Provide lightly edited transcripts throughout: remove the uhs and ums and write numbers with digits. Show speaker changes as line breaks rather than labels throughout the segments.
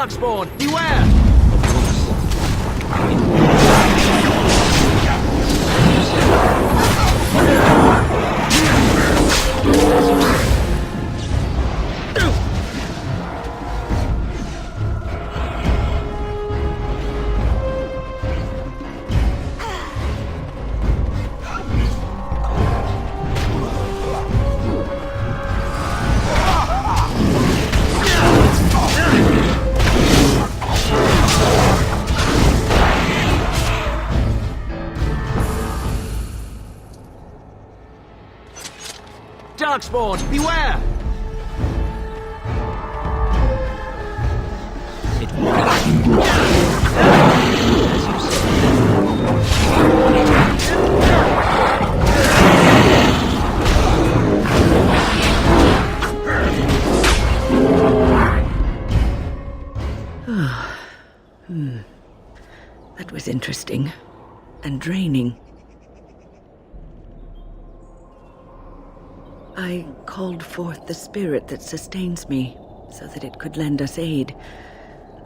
Darkspawn, beware! Darkspawn, beware! It
That was interesting and draining. I called forth the spirit that sustains me so that it could lend us aid.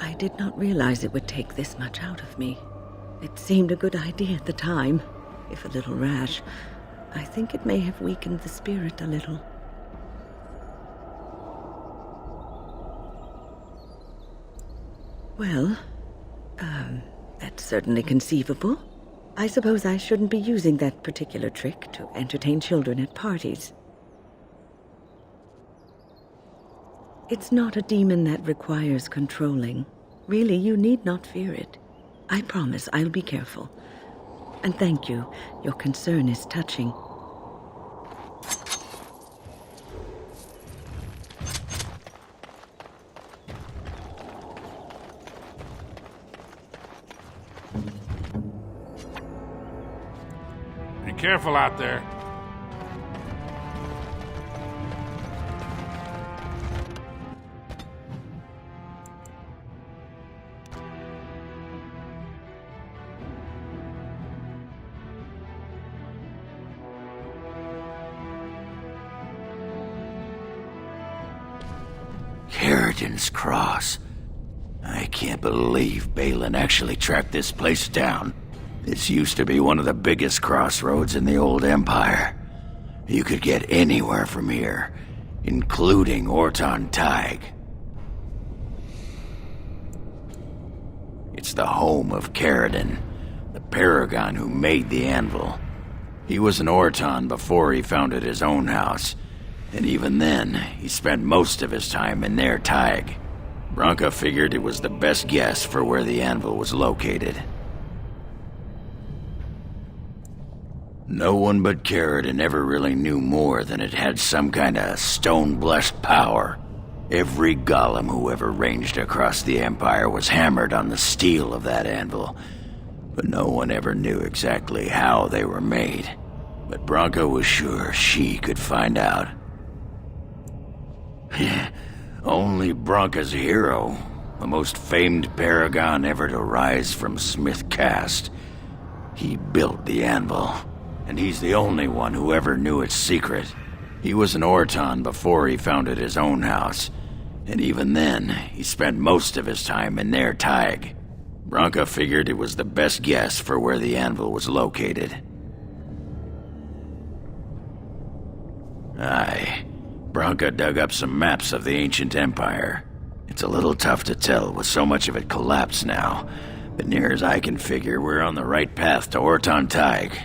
I did not realize it would take this much out of me. It seemed a good idea at the time, if a little rash. I think it may have weakened the spirit a little. Well, that's certainly conceivable. I suppose I shouldn't be using that particular trick to entertain children at parties. It's not a demon that requires controlling. Really, you need not fear it. I promise I'll be careful. And thank you. Your concern is touching.
Be careful out there.
Carrigan's Cross. I can't believe Balin actually tracked this place down. This used to be one of the biggest crossroads in the old Empire. You could get anywhere from here, including Orzammar Tig. It's the home of Carrigan, the paragon who made the anvil. He was an Orzammar before he founded his own house, and even then, he spent most of his time in their Tig. Branka figured it was the best guess for where the anvil was located. No one but Carrigan ever really knew more than it had some kind of stone-blessed power. Every golem who ever ranged across the Empire was hammered on the steel of that anvil, but no one ever knew exactly how they were made. But Branka was sure she could find out. Only Branka's hero, the most famed paragon ever to rise from Smith Cast. He built the anvil, and he's the only one who ever knew its secret. He was an Orzammar before he founded his own house, and even then, he spent most of his time in their Tig. Branka figured it was the best guess for where the anvil was located. Aye. Branka dug up some maps of the ancient empire. It's a little tough to tell with so much of it collapsed now, but near as I can figure, we're on the right path to Orzammar Tig.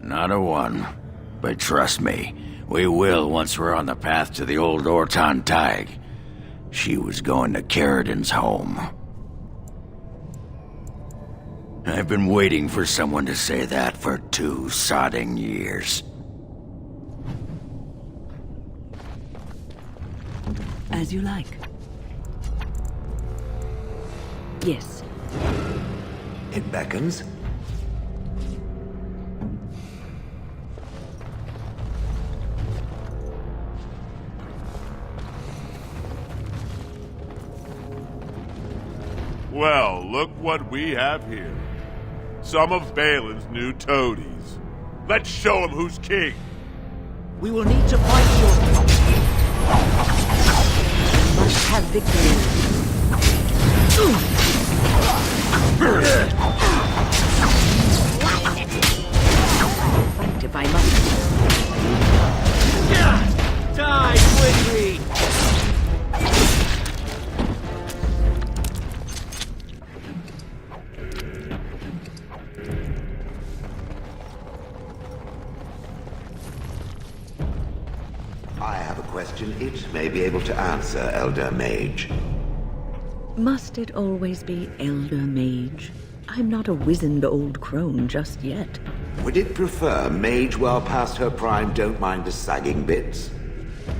Not a one, but trust me, we will once we're on the path to the old Orzammar Tig. She was going to Carrigan's home. I've been waiting for someone to say that for 2 sodding years.
As you like. Yes.
It beckons.
Well, look what we have here. Some of Balin's new toadies. Let's show him who's king.
We will need to fight your...
must have victory. Fight if I must.
Die quickly!
I have a question it may be able to answer, Elder Mage.
Must it always be Elder Mage? I'm not a wizened old crone just yet.
Would it prefer Mage well past her prime don't mind the sagging bits?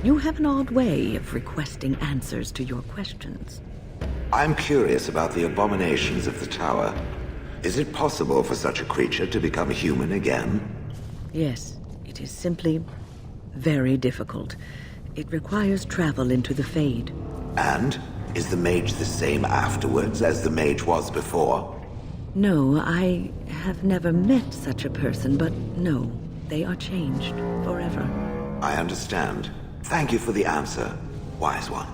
You have an odd way of requesting answers to your questions.
I'm curious about the abominations of the tower. Is it possible for such a creature to become human again?
Yes, it is simply very difficult. It requires travel into the Fade.
And is the mage the same afterwards as the mage was before?
No, I have never met such a person, but no, they are changed forever.
I understand. Thank you for the answer, wise one.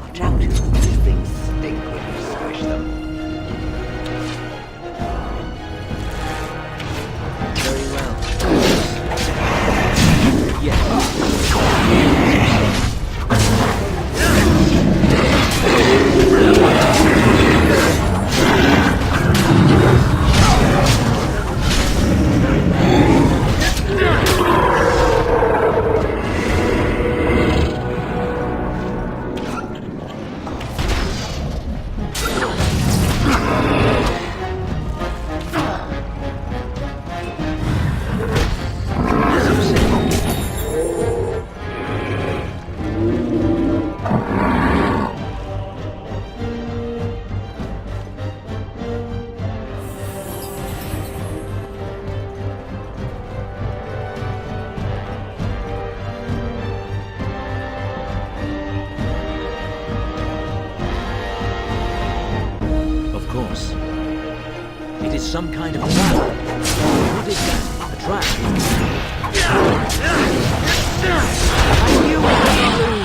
Watch out. These things stink when you squish them.
Very well. Yes. Of course. It is some kind of trap. What is that? A trap? I knew I could lose!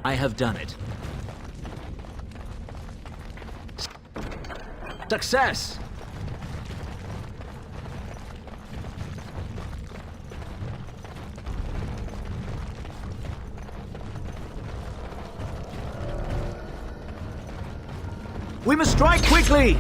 I have done it. Success! We must strike quickly!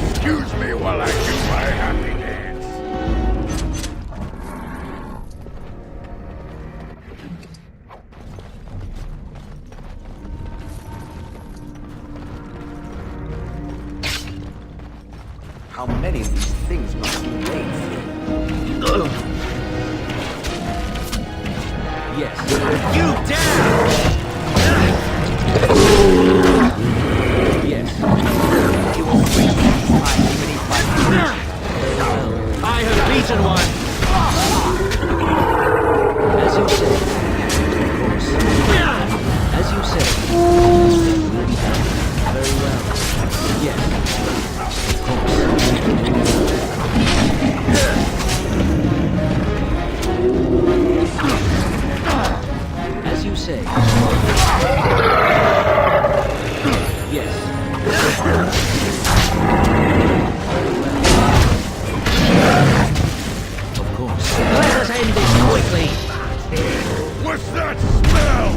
Excuse me while I do my happy dance.
how many of these things must be made through.
Yes.
You down!
Yes.
You will freeze hide beneath my feet.
I have beaten one! As you say. Of course. As you say. It will be done. Very well. Yes. Of course. As you say. Yes. Of course. Let us end this quickly!
What's that smell?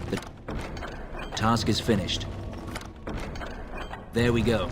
The task is finished. There we go.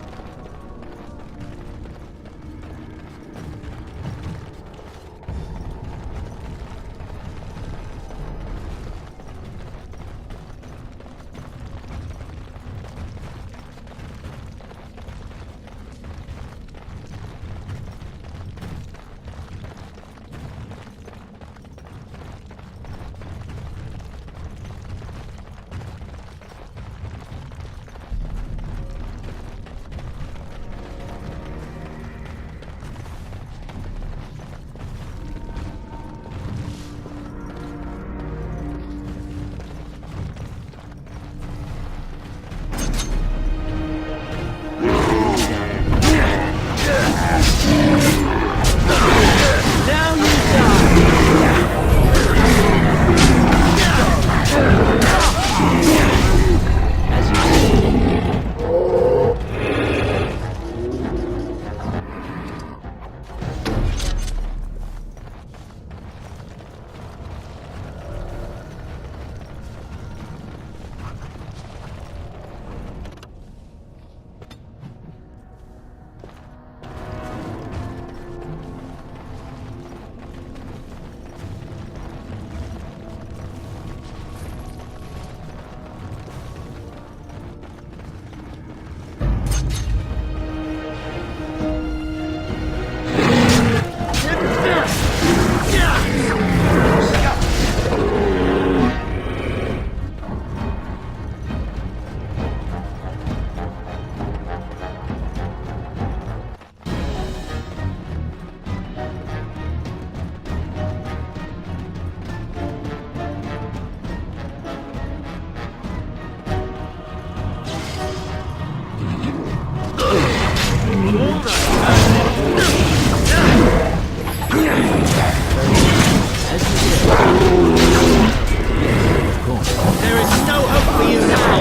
There is no hope for you now!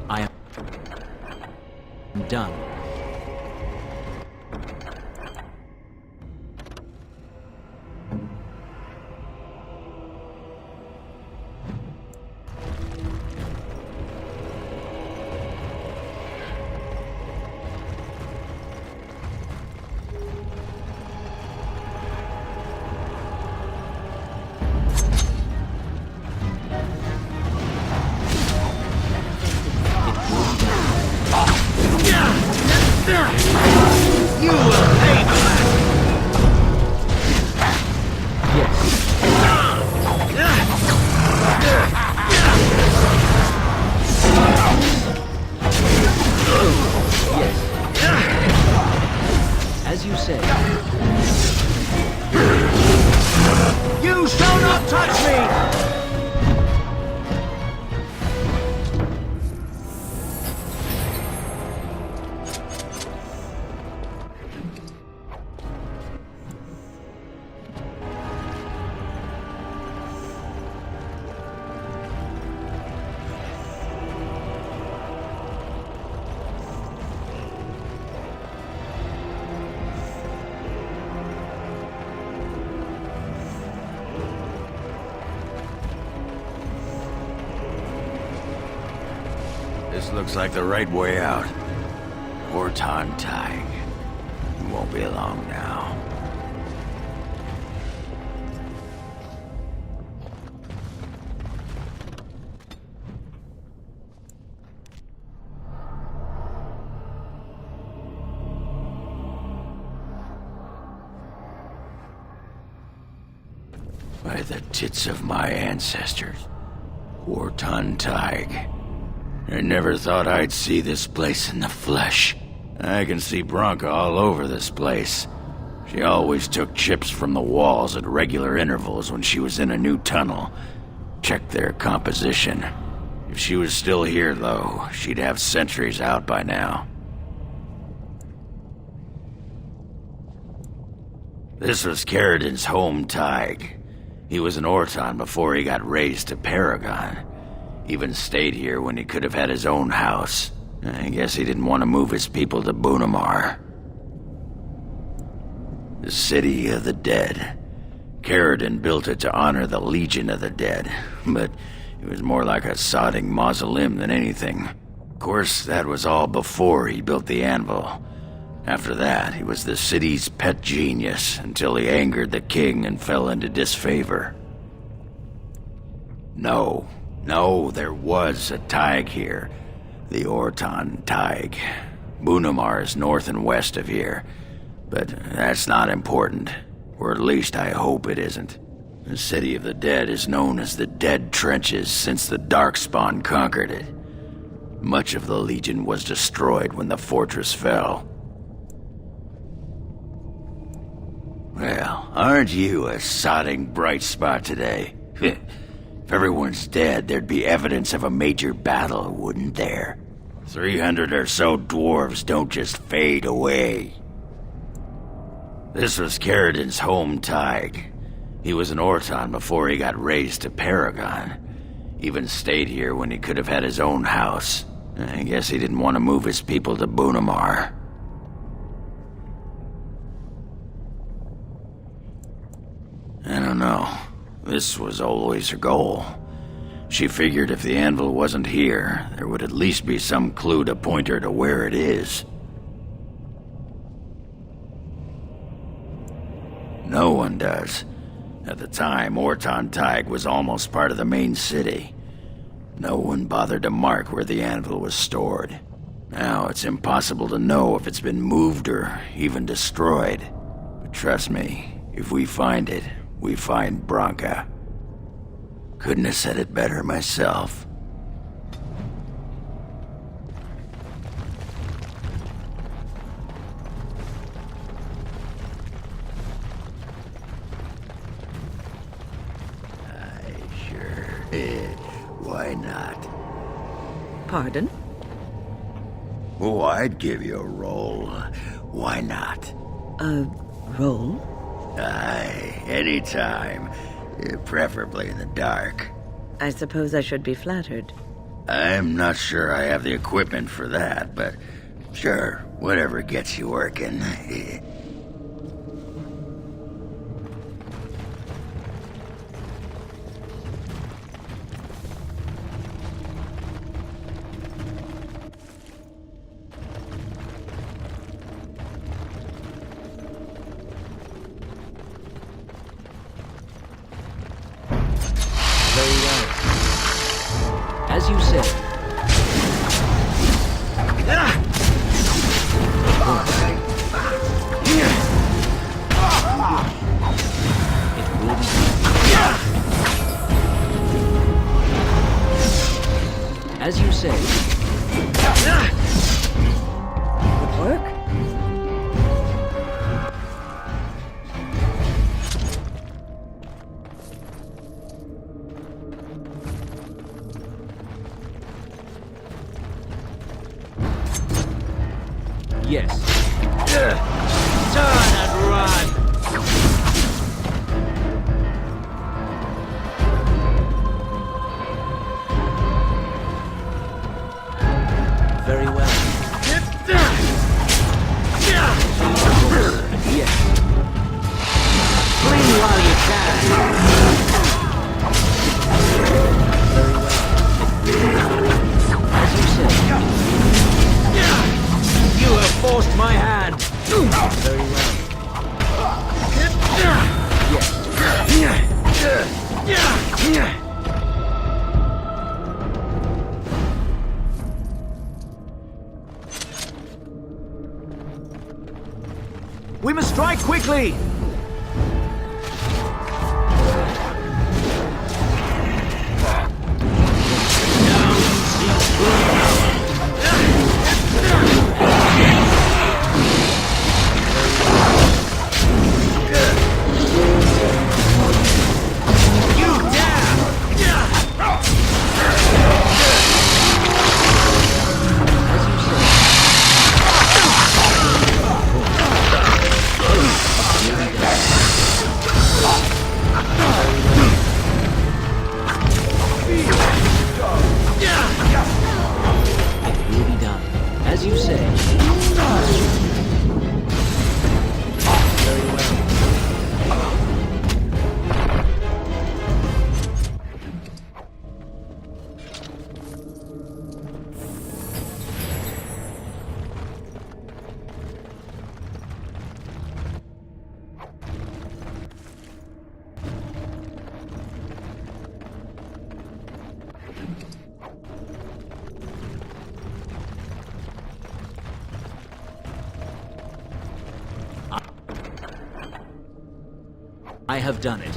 I am done.
You will pay for that!
As you say.
You shall not touch me!
looks like the right way out. Orzammar. It won't be long now. By the tits of my ancestors, Orzammar. I never thought I'd see this place in the flesh. I can see Branka all over this place. She always took chips from the walls at regular intervals when she was in a new tunnel. Checked their composition. If she was still here, though, she'd have sentries out by now. This was Caridin's home Tig. He was an Orton before he got raised to Paragon. Even stayed here when he could have had his own house. I guess he didn't want to move his people to Orzammar. The City of the Dead. Caridin built it to honor the Legion of the Dead, but it was more like a sodding mausoleum than anything. Of course, that was all before he built the anvil. After that, he was the city's pet genius until he angered the king and fell into disfavor. No, there was a Tig here. The Orzammar. Orzammar is north and west of here. But that's not important. Or at least I hope it isn't. The City of the Dead is known as the Dead Trenches since the Darkspawn conquered it. Much of the Legion was destroyed when the fortress fell. Well, aren't you a sodding bright spot today? If everyone's dead, there'd be evidence of a major battle, wouldn't there? 300 or so dwarves don't just fade away. This was Caridin's home Tig. He was an Orton before he got raised to Paragon. Even stayed here when he could have had his own house. I guess he didn't want to move his people to Orzammar. I don't know. This was always her goal. She figured if the anvil wasn't here, there would at least be some clue to point her to where it is. No one does. At the time, Orzammar was almost part of the main city. No one bothered to mark where the anvil was stored. Now it's impossible to know if it's been moved or even destroyed. But trust me, if we find it, we find Branka. Couldn't have said it better myself. I sure did. Why not?
Pardon?
Oh, I'd give you a roll. Why not?
A roll?
Aye, anytime. Preferably in the dark.
I suppose I should be flattered.
I'm not sure I have the equipment for that, but sure, whatever gets you working.
Very well. As you said. It will be done. As you say.
Would work?
Yes. Turn and run! Very well. Yes. Flee while you can. Very well. As you said. my hand! Very well. We must strike quickly! As you say. Very well. I have done it.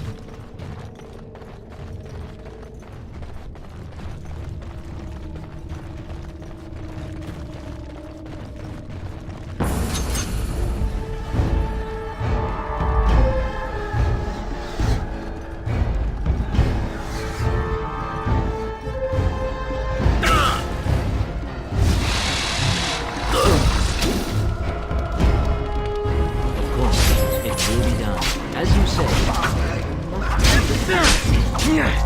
Of course, it will be done. As you say. As you say. Yes.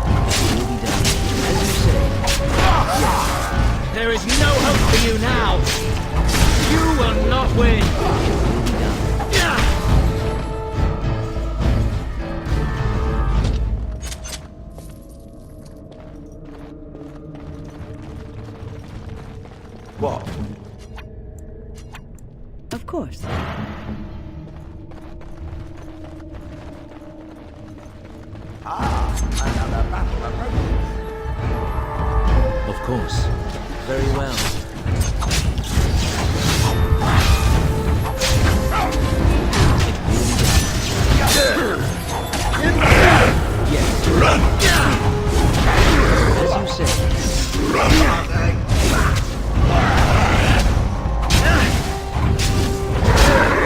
There is no hope for you now. You will not win.
What?
Of course.
Another battle approaches.
Of course. Very well. Yes.
Run!
As you say.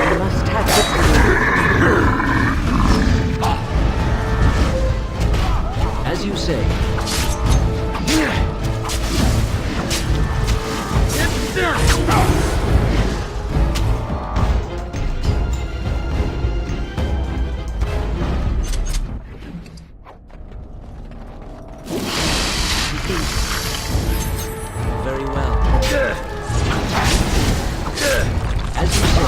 I must have victory.
As you say. Very well. As you say.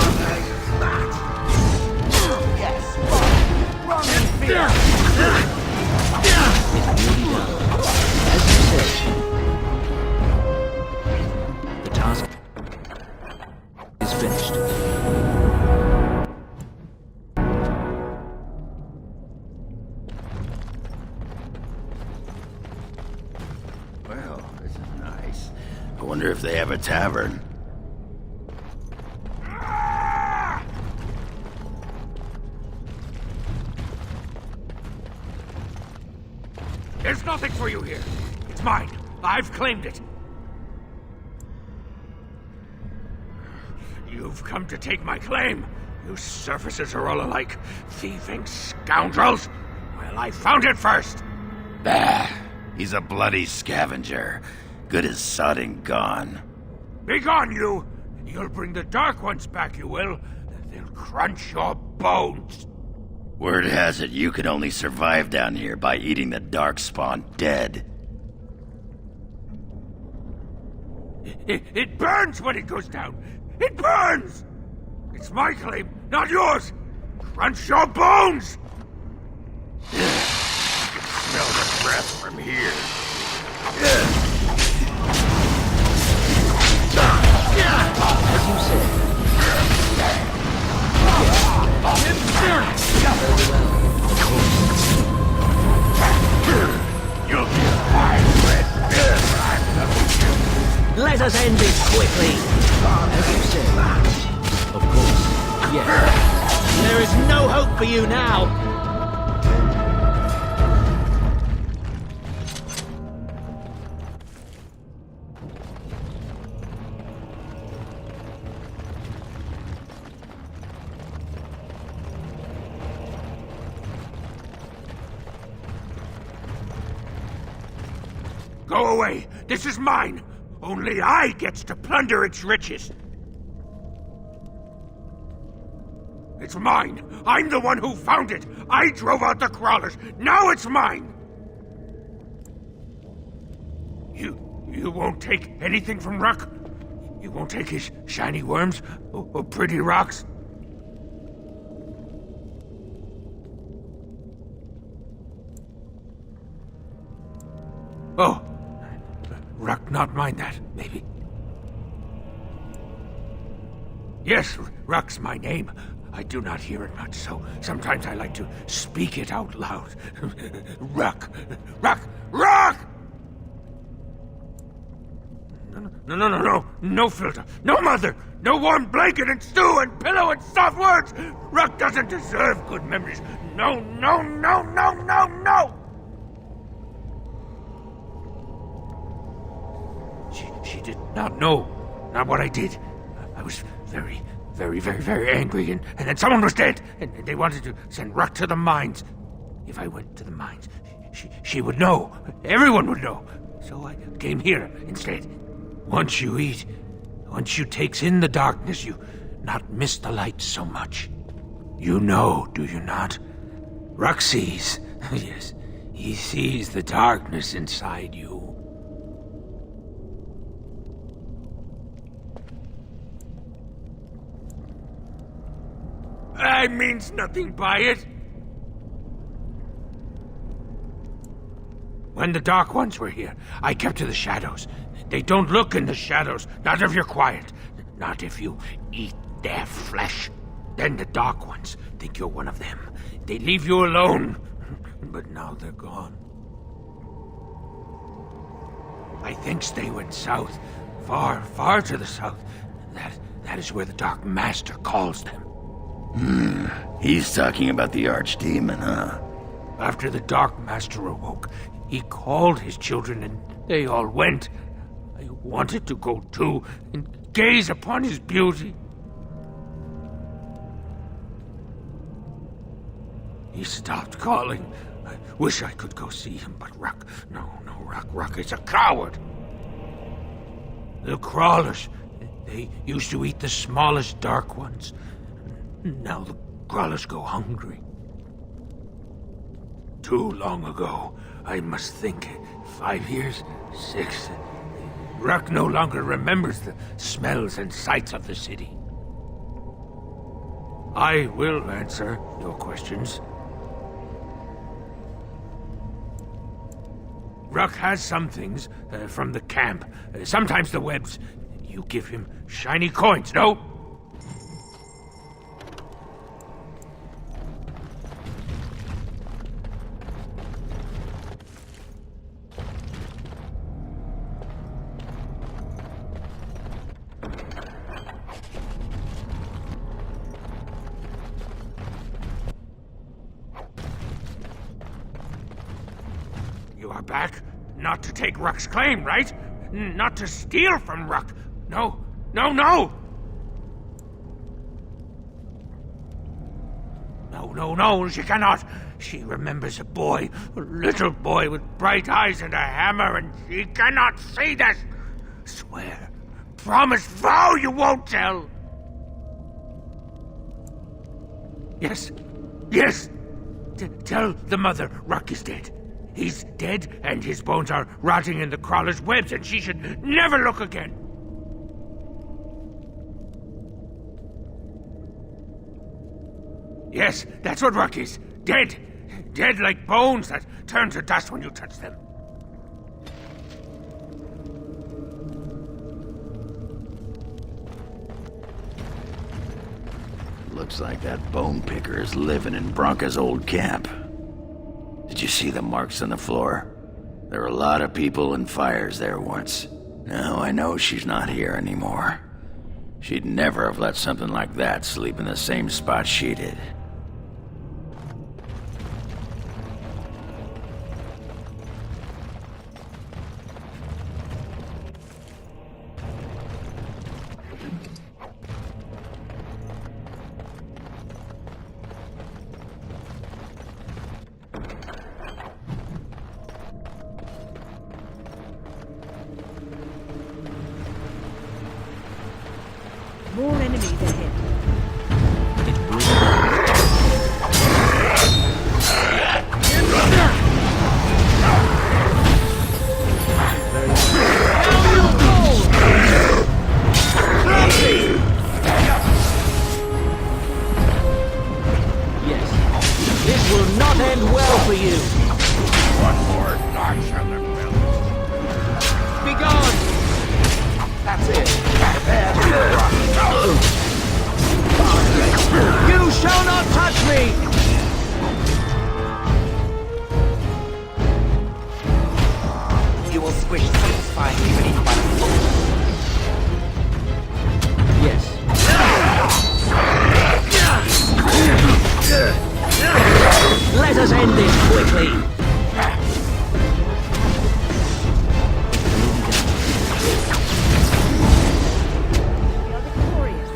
Yes, run in fear.
It will be done. As you say. The task is finished.
Well, this is nice. I wonder if they have a tavern.
There's nothing for you here. It's mine. I've claimed it. You've come to take my claim. You surfaces are all alike. Thieving scoundrels. Well, I found it first.
Bah! He's a bloody scavenger. Good as sodding gone.
Begone, you! You'll bring the Dark Ones back, you will. They'll crunch your bones.
Word has it you can only survive down here by eating the Darkspawn dead.
It burns when it goes down. It burns! It's my claim, not yours. Crunch your bones!
I can smell the breath from here.
As you say.
us end this quickly.
As you said. Of course. Yes.
There is no hope for you now.
Go away! This is mine! Only I gets to plunder its riches! It's mine! I'm the one who found it! I drove out the crawlers! Now it's mine! You won't take anything from Ruck? You won't take his shiny worms? Or pretty rocks? Oh! Ruck not mind that, maybe. Yes, Ruck's my name. I do not hear it much, so sometimes I like to speak it out loud. Ruck! Ruck! Ruck! No. No filter. No mother. No warm blanket and stew and pillow and soft words. Ruck doesn't deserve good memories. No. She did not know. Not what I did. I was very angry, and then someone was dead, and they wanted to send Ruck to the mines. If I went to the mines, she would know. Everyone would know. So I came here instead. Once you eat, once you takes in the darkness, you not miss the light so much. You know, do you not? Ruck sees. Yes, he sees the darkness inside you. I means nothing by it. When the Dark Ones were here, I kept to the shadows. They don't look in the shadows, not if you're quiet. Not if you eat their flesh. Then the Dark Ones think you're one of them. They leave you alone. But now they're gone. I think they went south. Far to the south. That is where the Dark Master calls them.
He's talking about the Archdemon, huh?
After the Dark Master awoke, he called his children and they all went. I wanted to go too and gaze upon his beauty. He stopped calling. I wish I could go see him, but Ruck, no, Ruck is a coward. The crawlers, they used to eat the smallest Dark Ones. Now the crawlers go hungry. Too long ago, I must think. 5 years? 6? Ruck no longer remembers the smells and sights of the city. I will answer your questions. Ruck has some things from the camp. Sometimes the webs. You give him shiny coins, no? You are back? Not to take Ruck's claim, right? Not to steal from Ruck. No! No, she cannot. She remembers a boy, a little boy with bright eyes and a hammer, and she cannot see this. Swear, promise, vow you won't tell. Yes. Tell the mother Ruck is dead. He's dead, and his bones are rotting in the crawler's webs, and she should never look again. Yes, that's what Ruck is. Dead. Dead like bones that turn to dust when you touch them.
Looks like that bone picker is living in Bronca's old camp. Did you see the marks on the floor? There were a lot of people and fires there once. Now I know she's not here anymore. She'd never have let something like that sleep in the same spot she did.
More enemies ahead.
Yes. This will not end well for you.
One more notch on the belt.
Be gone!
That's it. Prepare to rock.
You shall not touch me!
You will squish satisfyingly beneath my foot.
Yes. Let us end this quickly!
You're victorious.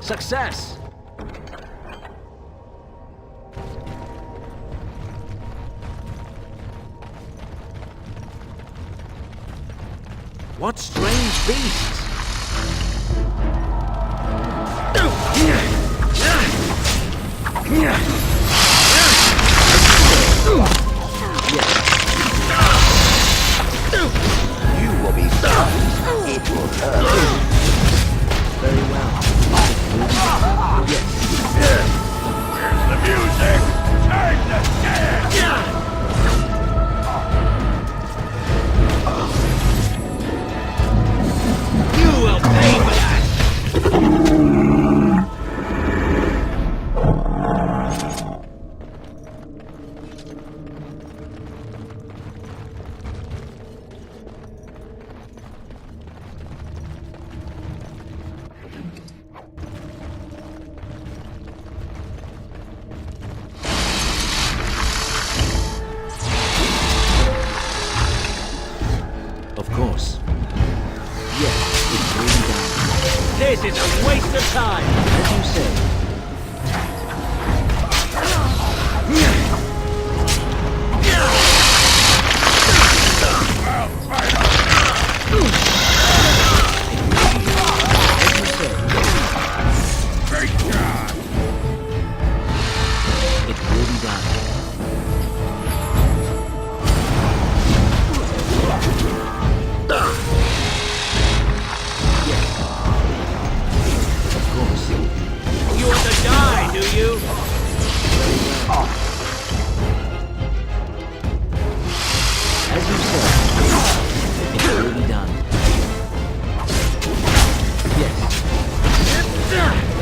Success! What strange beasts!
You will be stunned. It will hurt.
Very well. Yes.
Where's the music? Time to dance!
You will pay for that! Of course. Yes, it's really done. This is a waste of time, as you say.
Great job!
It will be done. Of course. You want to die, do you? As you said, it will be done. Yes.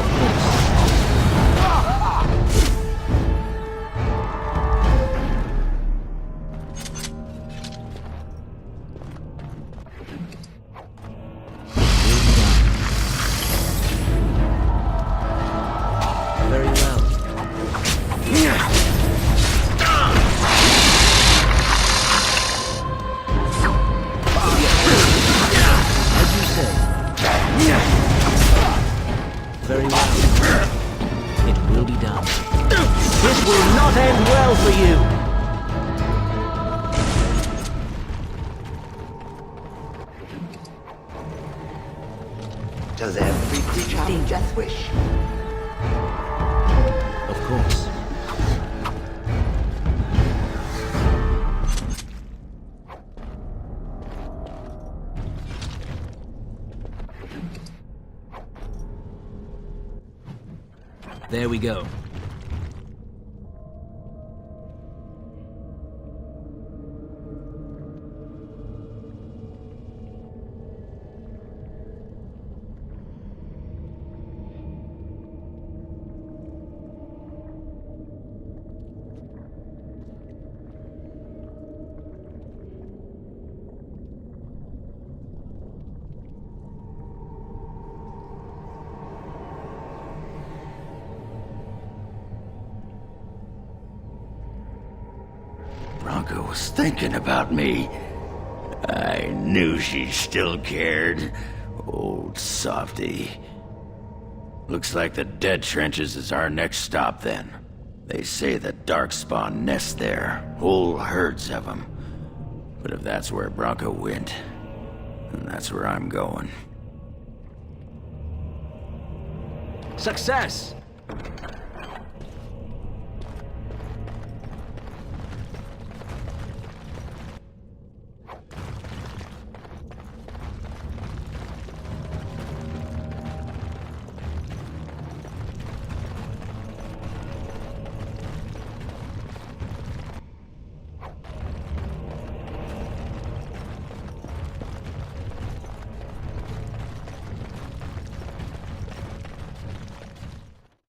Of course. will not end well for you.
Does every creature have a death wish?
Of course. There we go.
Bronca was thinking about me. I knew she still cared. Old softy. Looks like the dead trenches is our next stop then. They say the Darkspawn nest there, whole herds of them. But if that's where Bronca went, then that's where I'm going.
Success!